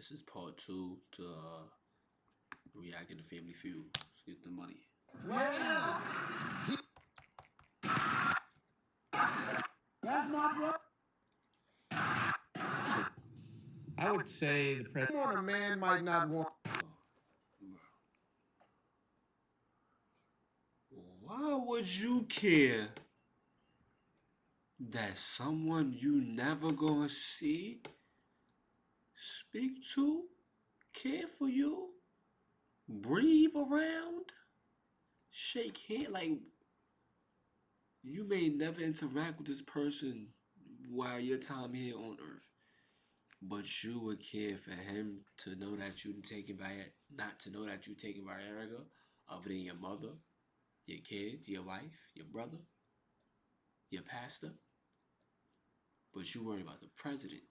This is part 2 to reacting to Family Feud. Let's get the money. Well, that's my brother. I would say the president. A man might not want. Why would you care that someone you never gonna see, speak to, care for you, breathe around, shake hand? Like, you may never interact with this person while your time here on earth, but you would care for him to know that you're taken by it, not to know that you're taken by Erica, other than your mother, your kids, your wife, your brother, your pastor. But you worry about the president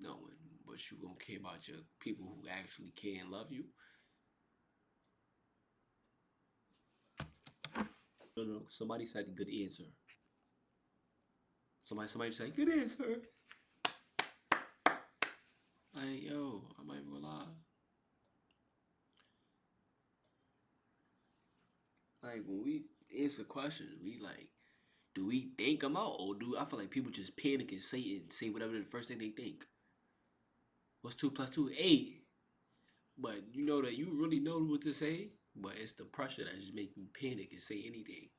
knowing, but you gonna care about your people who actually care and love you. No. Somebody said good answer. Somebody said good answer. Like, yo, I'm not even gonna lie. Like, when we answer questions, we like, do we think them out, or do I feel like people just panic and say whatever the first thing they think? What's 2 + 2? 8. But you know that you really know what to say, but it's the pressure that just make you panic and say anything.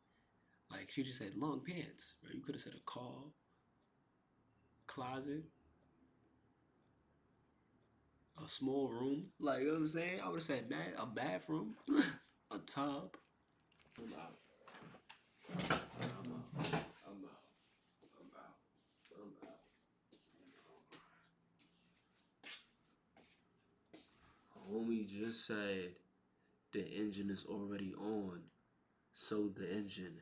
Like, she just said long pants, right? You could have said a car, closet, a small room. Like, you know what I'm saying? I would have said a bathroom, a tub. I'm out. I'm out. I'm out. I'm out. I'm out. Homie just said the engine is already on. So the engine.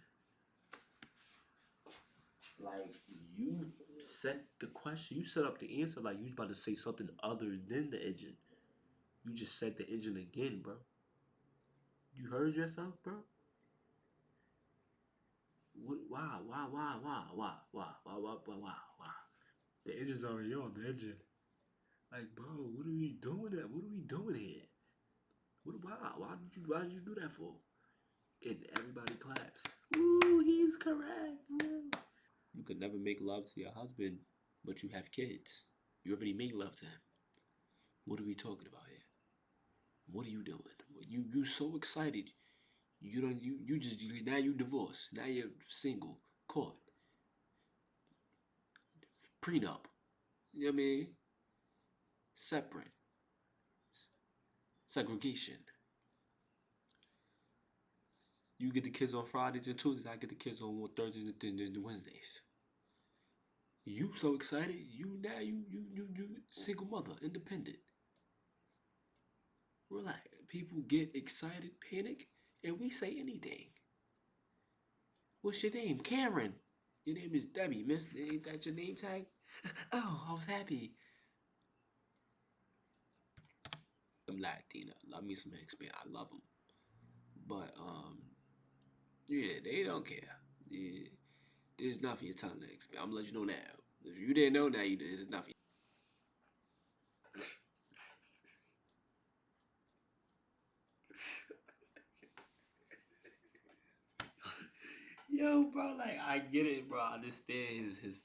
Like, you set the question, you set up the answer like you about to say something other than the engine. You just said the engine again, bro. You heard yourself, bro? What? Why? The engine's already on, the engine. Like, bro, what are we doing? What are we doing here? Why did you do that for? And everybody claps. Ooh, he's correct. Woo. You could never make love to your husband, but you have kids. You already made love to him. What are we talking about here? What are you doing? You so excited. You don't you just now you divorced. Now you're single, caught, prenup. You know what I mean? Separate, segregation. You get the kids on Fridays and Tuesdays. I get the kids on Thursdays and Wednesdays. You so excited. You single mother, independent. Relax. People get excited, panic, and we say anything. What's your name? Karen. Your name is Debbie, miss. Ain't that your name tag? Oh, I was happy. Some Latina. Love me some Hispanic. I love them. But, yeah, they don't care. Yeah, there's nothing you're telling the Hispanic. I'm gonna let you know now. If you didn't know now, there's nothing. Yo, bro, like, I get it, bro. I understand his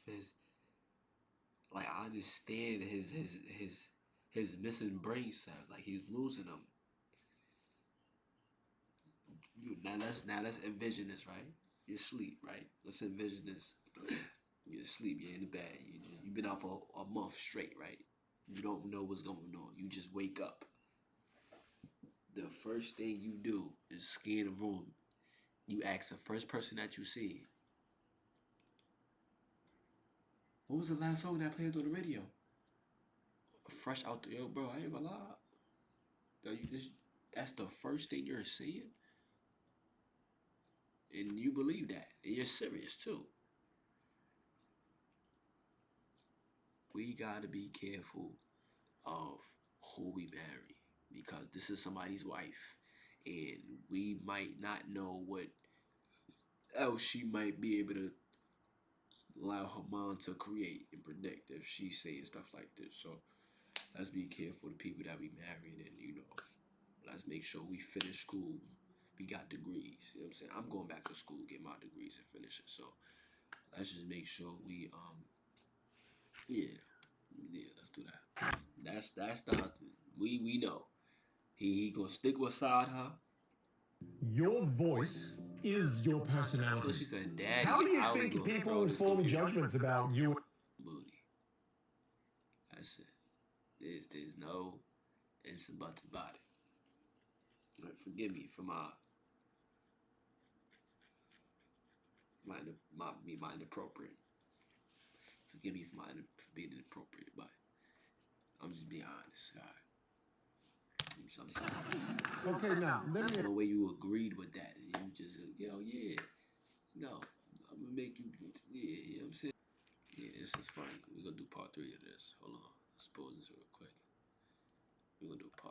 like, I understand his missing brain cells. Like, he's losing them. Now let's envision this, right? You're asleep, right? Let's envision this. You're asleep. You're in the bed. You've been out for a month straight, right? You don't know what's going on. You just wake up. The first thing you do is scan the room. You ask the first person that you see, "What was the last song that played on the radio?" Fresh out the yo, bro. I ain't gonna lie. That's the first thing you're seeing, and you believe that, and you're serious too. We gotta be careful of who we marry because this is somebody's wife, and we might not know what else she might be able to allow her mind to create and predict if she's saying stuff like this. So let's be careful the people that we marrying, and let's make sure we finish school. We got degrees. You know what I'm saying? I'm going back to school, get my degrees and finish it. So let's just make sure we yeah, let's do that. That's the husband. We know. He gonna stick beside her. Your voice is your personality. So she said, Daddy, How do you I think was gonna people throw this form computer judgments about you? booty. That's it. There's no ifs and buts about it. Forgive me for my inappropriate. Forgive me for being inappropriate, but I'm just being honest, guy. I'm sorry. Okay, now, let me... No way you agreed with that. And you just, yeah. No, I'm gonna make you, yeah, you know what I'm saying? Yeah, this is funny. We're gonna do part 3 of this. Hold on. Let's pause this real quick. We're gonna do part